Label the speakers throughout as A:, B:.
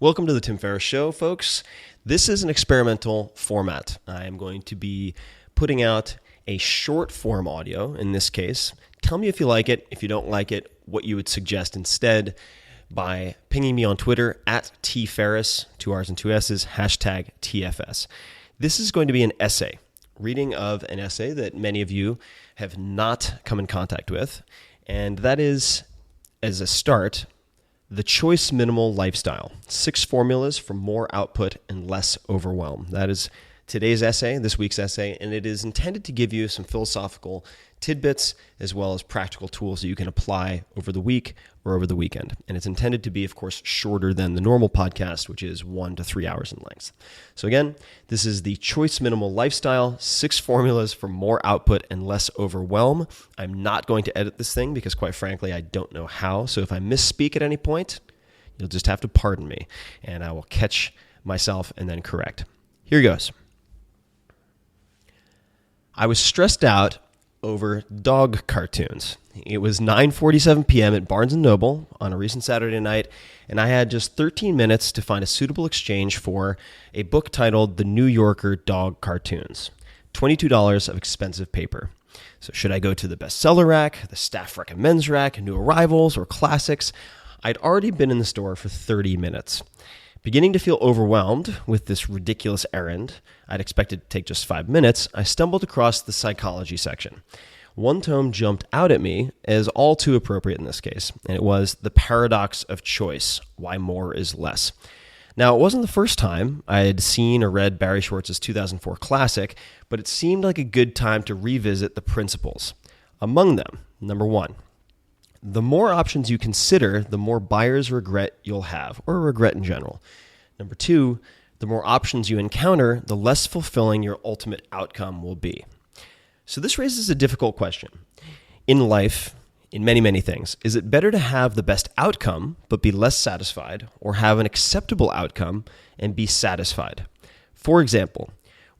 A: Welcome to the Tim Ferriss Show, folks. This is an experimental format. I am going to be putting out a short form audio in this case. Tell me if you like it. If you don't like it, what you would suggest instead by pinging me on Twitter at tferriss, 2 R's and 2 S's, hashtag TFS. This is going to be an essay, reading of an essay that many of you have not come in contact with, and that is, as a start, The Choice Minimal Lifestyle, 6 Formulas for More Output and Less Overwhelm. That is today's essay, this week's essay, and it is intended to give you some philosophical tidbits as well as practical tools that you can apply over the week or over the weekend. And it's intended to be, of course, shorter than the normal podcast, which is 1 to 3 hours in length. So again, this is The Choice Minimal Lifestyle, 6 Formulas for More Output and Less Overwhelm. I'm not going to edit this thing because, quite frankly, I don't know how. So if I misspeak at any point, you'll just have to pardon me, and I will catch myself and then correct. Here goes. I was stressed out over dog cartoons. It was 9:47 p.m. at Barnes & Noble on a recent Saturday night, and I had just 13 minutes to find a suitable exchange for a book titled The New Yorker Dog Cartoons, $22 of expensive paper. So should I go to the bestseller rack, the staff recommends rack, new arrivals, or classics? I'd already been in the store for 30 minutes. Beginning to feel overwhelmed with this ridiculous errand I'd expected to take just 5 minutes, I stumbled across the psychology section. One tome jumped out at me as all too appropriate in this case, and it was The Paradox of Choice, Why More is Less. Now, it wasn't the first time I had seen or read Barry Schwartz's 2004 classic, but it seemed like a good time to revisit the principles. Among them, number 1, the more options you consider, the more buyer's regret you'll have, or regret in general. Number 2, the more options you encounter, the less fulfilling your ultimate outcome will be. So this raises a difficult question. In life, in many, many things, is it better to have the best outcome but be less satisfied, or have an acceptable outcome and be satisfied? For example,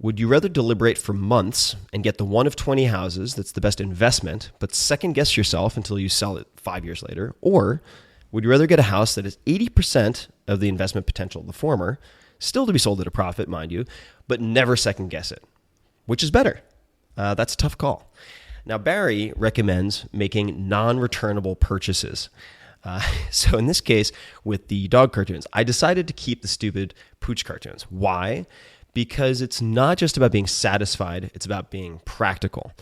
A: would you rather deliberate for months and get the one of 20 houses that's the best investment, but second guess yourself until you sell it 5 years later? Or would you rather get a house that is 80% of the investment potential of the former, still to be sold at a profit, mind you, but never second guess it? Which is better? That's a tough call. Now, Barry recommends making non-returnable purchases. So in this case, with the dog cartoons, I decided to keep the stupid pooch cartoons. Why? Because it's not just about being satisfied, it's about being practical.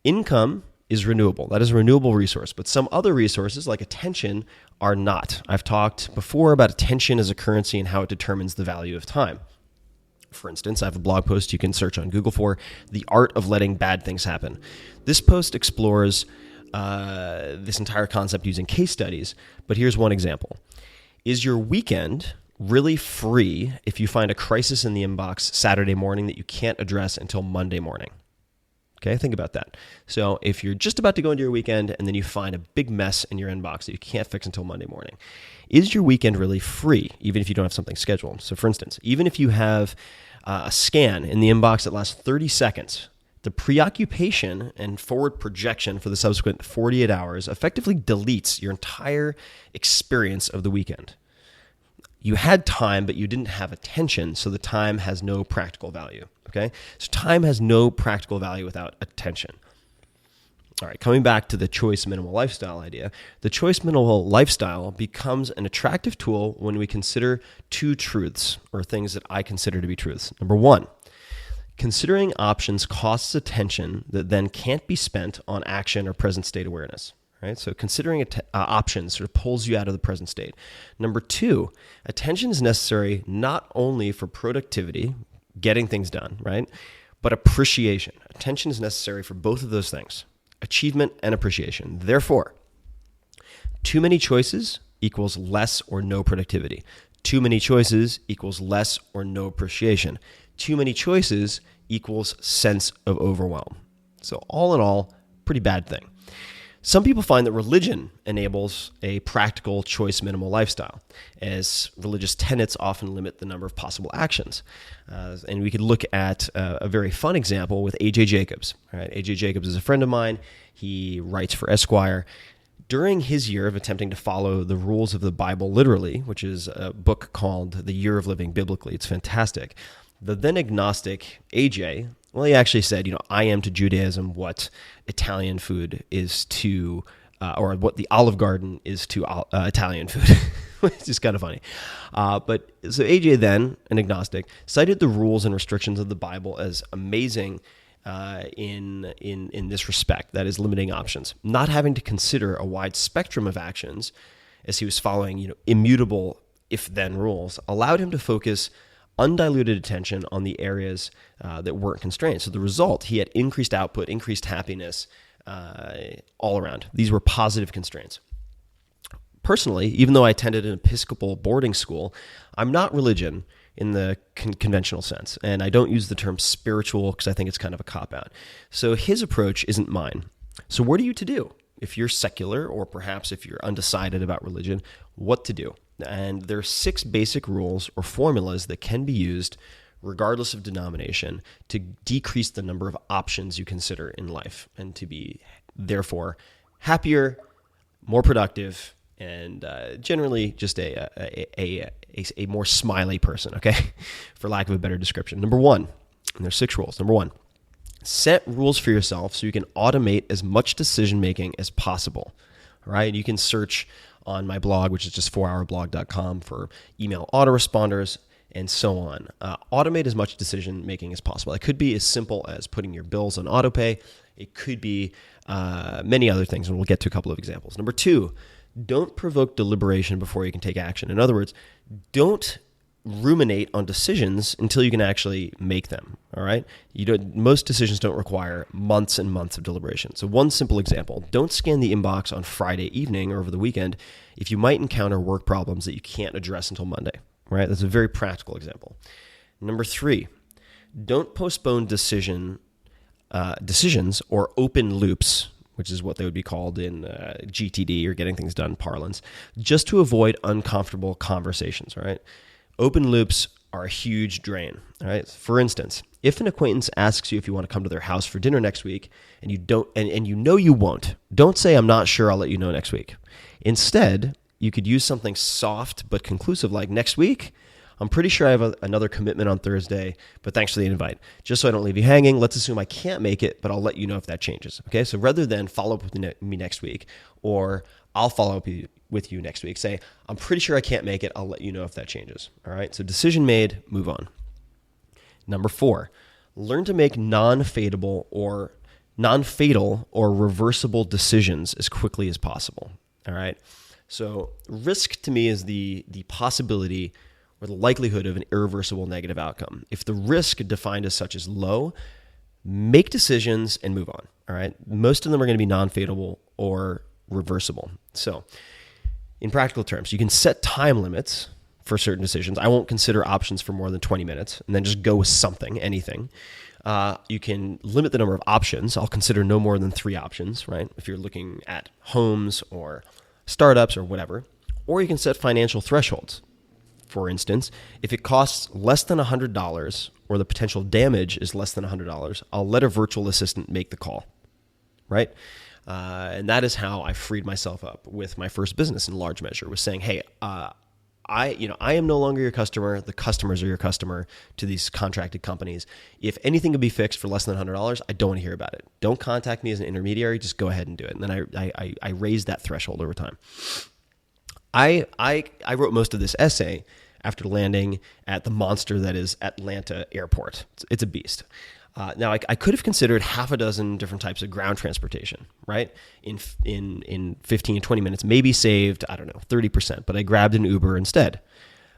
A: Income is renewable. That is a renewable resource, but some other resources like attention are not. I've talked before about attention as a currency and how it determines the value of time. For instance, I have a blog post you can search on Google for The Art of Letting Bad Things Happen. This post explores this entire concept using case studies, but here's one example. Is your weekend really free if you find a crisis in the inbox Saturday morning that you can't address until Monday morning? Okay, think about that. So if you're just about to go into your weekend and then you find a big mess in your inbox that you can't fix until Monday morning, is your weekend really free, even if you don't have something scheduled? So for instance, even if you have a scan in the inbox that lasts 30 seconds, the preoccupation and forward projection for the subsequent 48 hours effectively deletes your entire experience of the weekend. You had time, but you didn't have attention, so the time has no practical value. Okay? So time has no practical value without attention. All right, coming back to the choice minimal lifestyle idea, the choice minimal lifestyle becomes an attractive tool when we consider 2 truths, or things that I consider to be truths. Number 1, considering options costs attention that then can't be spent on action or present state awareness. Right? So considering options sort of pulls you out of the present state. Number 2, attention is necessary not only for productivity, getting things done, right, but appreciation. Attention is necessary for both of those things, achievement and appreciation. Therefore, too many choices equals less or no productivity. Too many choices equals less or no appreciation. Too many choices equals sense of overwhelm. So all in all, pretty bad thing. Some people find that religion enables a practical choice minimal lifestyle, as religious tenets often limit the number of possible actions. And we could look at a very fun example with A.J. Jacobs. All right, A.J. Jacobs is a friend of mine. He writes for Esquire. During his year of attempting to follow the rules of the Bible literally, which is a book called The Year of Living Biblically, it's fantastic, the then agnostic AJ, well, he actually said, I am to Judaism what Italian food is to, or what the Olive Garden is to Italian food. It's just kind of funny. But so AJ then, an agnostic, cited the rules and restrictions of the Bible as amazing in this respect, that is limiting options, not having to consider a wide spectrum of actions as he was following immutable if-then rules, allowed him to focus undiluted attention on the areas that weren't constrained. So the result, he had increased output, increased happiness all around. These were positive constraints. Personally, even though I attended an Episcopal boarding school, I'm not religion in the conventional sense, and I don't use the term spiritual because I think it's kind of a cop-out. So his approach isn't mine. So what are you to do? If you're secular, or perhaps if you're undecided about religion, what to do? And there are 6 basic rules or formulas that can be used regardless of denomination to decrease the number of options you consider in life and to be, therefore, happier, more productive, and generally just a more smiley person, okay? For lack of a better description. Number 1, and there's 6 rules. Number 1, set rules for yourself so you can automate as much decision-making as possible, all right? You can search on my blog, which is just 4hourblog.com, for email autoresponders and so on. Automate as much decision-making as possible. It could be as simple as putting your bills on autopay. It could be many other things, and we'll get to a couple of examples. Number 2, don't provoke deliberation before you can take action. In other words, don't ruminate on decisions until you can actually make them, all right? Most decisions don't require months and months of deliberation. So one simple example, don't scan the inbox on Friday evening or over the weekend if you might encounter work problems that you can't address until Monday, right? That's a very practical example. Number 3, don't postpone decisions or open loops, which is what they would be called in GTD, or getting things done parlance, just to avoid uncomfortable conversations, right? Open loops are a huge drain, all right? For instance, if an acquaintance asks you if you want to come to their house for dinner next week and you don't, and you know you won't, don't say, I'm not sure, I'll let you know next week. Instead, you could use something soft but conclusive like, next week, I'm pretty sure I have another commitment on Thursday, but thanks for the invite. Just so I don't leave you hanging, let's assume I can't make it, but I'll let you know if that changes. Okay, so rather than follow up with me next week, or I'll follow up with you next week, say, I'm pretty sure I can't make it, I'll let you know if that changes. All right, so decision made, move on. Number 4, learn to make non-fatal or reversible decisions as quickly as possible. All right, so risk to me is the possibility or the likelihood of an irreversible negative outcome. If the risk defined as such is low, make decisions and move on, all right? Most of them are going to be non-fatal or reversible. So in practical terms, you can set time limits for certain decisions. I won't consider options for more than 20 minutes and then just go with something, anything. You can limit the number of options. I'll consider no more than 3 options, right? If you're looking at homes or startups or whatever. Or you can set financial thresholds. For instance, if it costs less than $100 or the potential damage is less than $100, I'll let a virtual assistant make the call, right? And that is how I freed myself up with my first business in large measure, was saying, hey, I am no longer your customer. The customers are your customer to these contracted companies. If anything can be fixed for less than $100, I don't want to hear about it. Don't contact me as an intermediary. Just go ahead and do it. And then I raised that threshold over time. I wrote most of this essay after landing at the monster that is Atlanta Airport. It's a beast. Now, I could have considered half a dozen different types of ground transportation, right? In 15, 20 minutes, maybe saved, 30%, but I grabbed an Uber instead.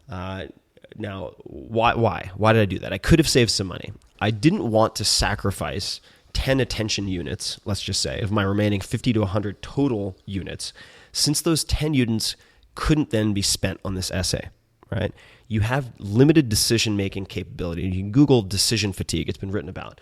A: Now, why? Why did I do that? I could have saved some money. I didn't want to sacrifice 10 attention units, let's just say, of my remaining 50 to 100 total units, since those 10 units couldn't then be spent on this essay, right? You have limited decision-making capability. You can Google decision fatigue. It's been written about.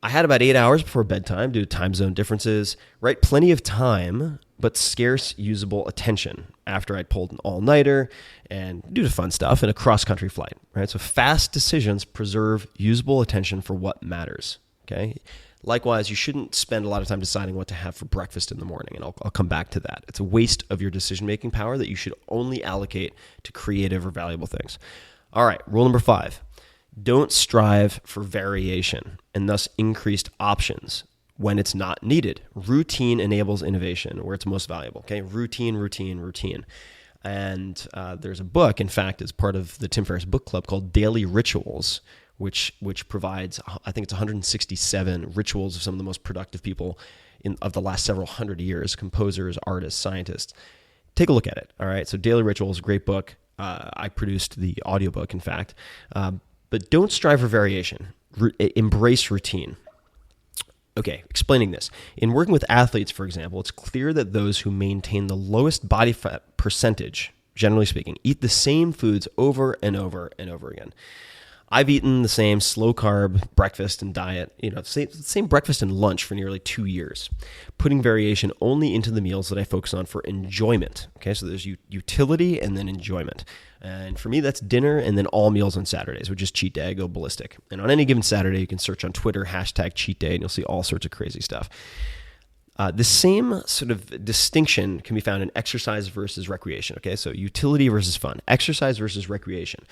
A: I had about 8 hours before bedtime due to time zone differences, right? Plenty of time, but scarce usable attention after I'd pulled an all-nighter and due to fun stuff and a cross-country flight, right? So fast decisions preserve usable attention for what matters, okay? Likewise, you shouldn't spend a lot of time deciding what to have for breakfast in the morning, and I'll come back to that. It's a waste of your decision-making power that you should only allocate to creative or valuable things. All right, rule number 5. Don't strive for variation and thus increased options when it's not needed. Routine enables innovation where it's most valuable. Okay, routine, routine, routine. And there's a book, in fact, as part of the Tim Ferriss Book Club called Daily Rituals, which provides, I think it's 167 rituals of some of the most productive people of the last several hundred years, composers, artists, scientists. Take a look at it, all right? So Daily Rituals, great book. I produced the audiobook, in fact. But don't strive for variation. Embrace routine. Okay, explaining this. In working with athletes, for example, it's clear that those who maintain the lowest body fat percentage, generally speaking, eat the same foods over and over and over again. I've eaten the same slow-carb breakfast and diet, same breakfast and lunch for nearly 2 years, putting variation only into the meals that I focus on for enjoyment. Okay, so there's utility and then enjoyment. And for me, that's dinner and then all meals on Saturdays, which is cheat day. I go ballistic. And on any given Saturday, you can search on Twitter, #cheat day, and you'll see all sorts of crazy stuff. The same sort of distinction can be found in exercise versus recreation. Okay, so utility versus fun, exercise versus recreation.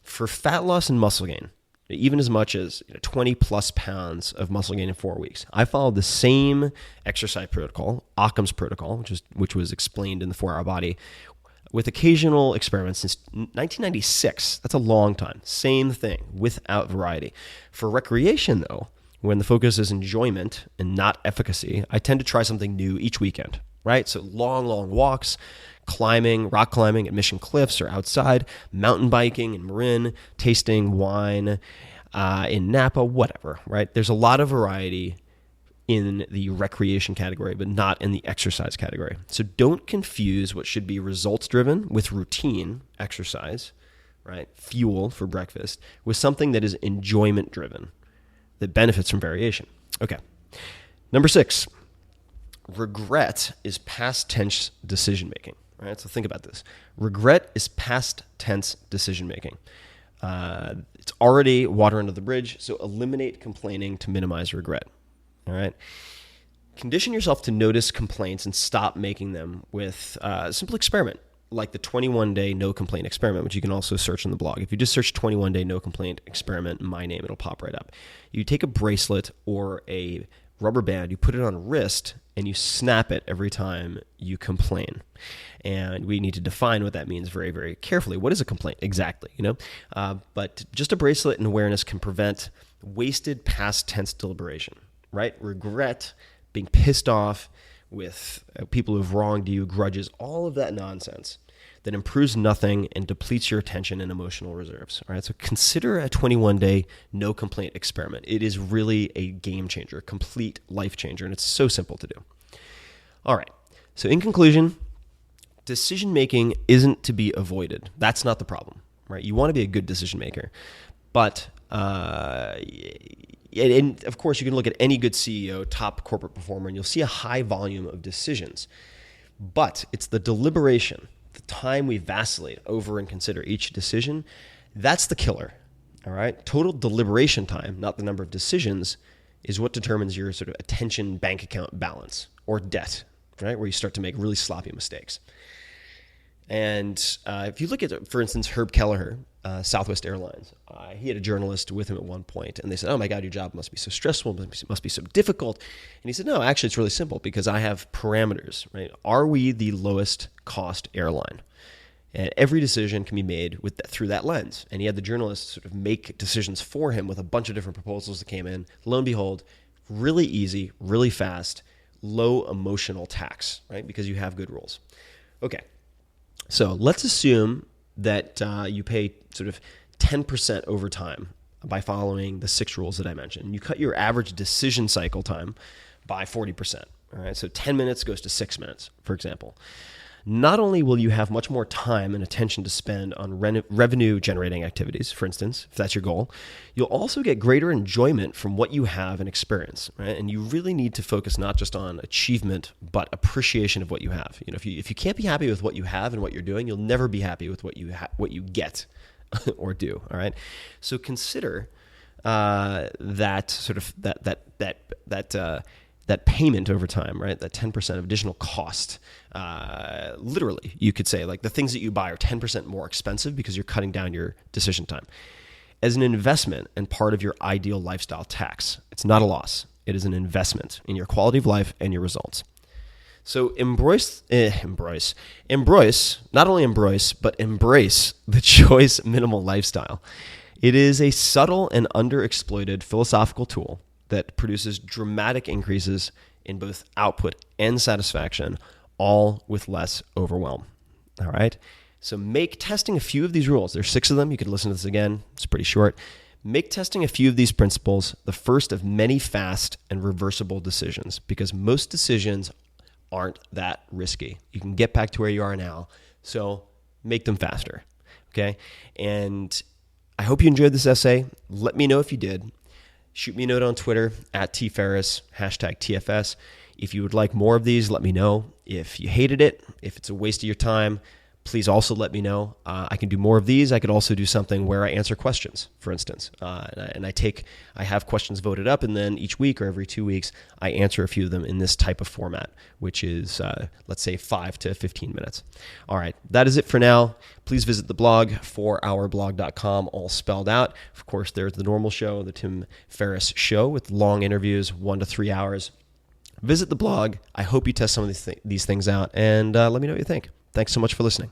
A: For fat loss and muscle gain, even as much as 20 plus pounds of muscle gain in 4 weeks, I followed the same exercise protocol, Occam's protocol, which was explained in the 4 Hour Body, with occasional experiments since 1996. That's a long time. Same thing, without variety. For recreation, though, when the focus is enjoyment and not efficacy, I tend to try something new each weekend, right? So long walks, climbing, rock climbing at Mission Cliffs or outside, mountain biking in Marin, tasting wine in Napa, whatever, right? There's a lot of variety in the recreation category, but not in the exercise category. So don't confuse what should be results-driven with routine exercise, right? Fuel for breakfast, with something that is enjoyment-driven, that benefits from variation. Okay. Number 6, regret is past tense decision making. Right? So think about this. Regret is past tense decision making. It's already water under the bridge, so eliminate complaining to minimize regret. All right. Condition yourself to notice complaints and stop making them with a simple experiment, like the 21-day no complaint experiment, which you can also search on the blog. If you just search 21-day no complaint experiment, my name, it'll pop right up. You take a bracelet or a rubber band, you put it on a wrist, and you snap it every time you complain. And we need to define what that means very, very carefully. What is a complaint exactly? But just a bracelet and awareness can prevent wasted past tense deliberation, right? Regret, being pissed off with people who have wronged you, grudges, all of that nonsense that improves nothing and depletes your attention and emotional reserves. All right, so consider a 21-day no complaint experiment. It is really a game changer, a complete life changer, and it's so simple to do. All right, so in conclusion, decision making isn't to be avoided. That's not the problem, right? You want to be a good decision maker, but and of course, you can look at any good CEO, top corporate performer, and you'll see a high volume of decisions. But it's the deliberation, the time we vacillate over and consider each decision, that's the killer. All right? Total deliberation time, not the number of decisions, is what determines your sort of attention bank account balance or debt, right? Where you start to make really sloppy mistakes. And if you look at, for instance, Herb Kelleher, Southwest Airlines, he had a journalist with him at one point, and they said, "Oh my God, your job must be so stressful, must be so difficult." And he said, "No, actually, it's really simple because I have parameters, right? Are we the lowest cost airline?" And every decision can be made through that lens. And he had the journalist sort of make decisions for him with a bunch of different proposals that came in. Lo and behold, really easy, really fast, low emotional tax, right? Because you have good rules. Okay. So let's assume that you pay sort of 10% over time by following the 6 rules that I mentioned. You cut your average decision cycle time by 40%. All right, so 10 minutes goes to 6 minutes, for example. Not only will you have much more time and attention to spend on revenue-generating activities, for instance, if that's your goal, you'll also get greater enjoyment from what you have and experience, right? And you really need to focus not just on achievement, but appreciation of what you have. If you can't be happy with what you have and what you're doing, you'll never be happy with what you get or do. All right. So consider that sort of that payment over time, right? That 10% of additional cost. Literally, you could say like the things that you buy are 10% more expensive because you're cutting down your decision time. As an investment and part of your ideal lifestyle tax, it's not a loss. It is an investment in your quality of life and your results. So embrace, not only embrace, but embrace the choice minimal lifestyle. It is a subtle and underexploited philosophical tool that produces dramatic increases in both output and satisfaction, all with less overwhelm. All right? So make testing a few of these rules. There's 6 of them. You can listen to this again. It's pretty short. Make testing a few of these principles the first of many fast and reversible decisions, because most decisions aren't that risky. You can get back to where you are now, so make them faster, okay? And I hope you enjoyed this essay. Let me know if you did. Shoot me a note on Twitter @tferris, #TFS. If you would like more of these, let me know. If you hated it, if it's a waste of your time, please also let me know. I can do more of these. I could also do something where I answer questions, for instance. And I have questions voted up, and then each week or every 2 weeks, I answer a few of them in this type of format, which is, let's say, 5 to 15 minutes. All right, that is it for now. Please visit the blog, 4hourblog.com, all spelled out. Of course, there's the normal show, the Tim Ferriss Show, with long interviews, 1 to 3 hours. Visit the blog. I hope you test some of these things out, and let me know what you think. Thanks so much for listening.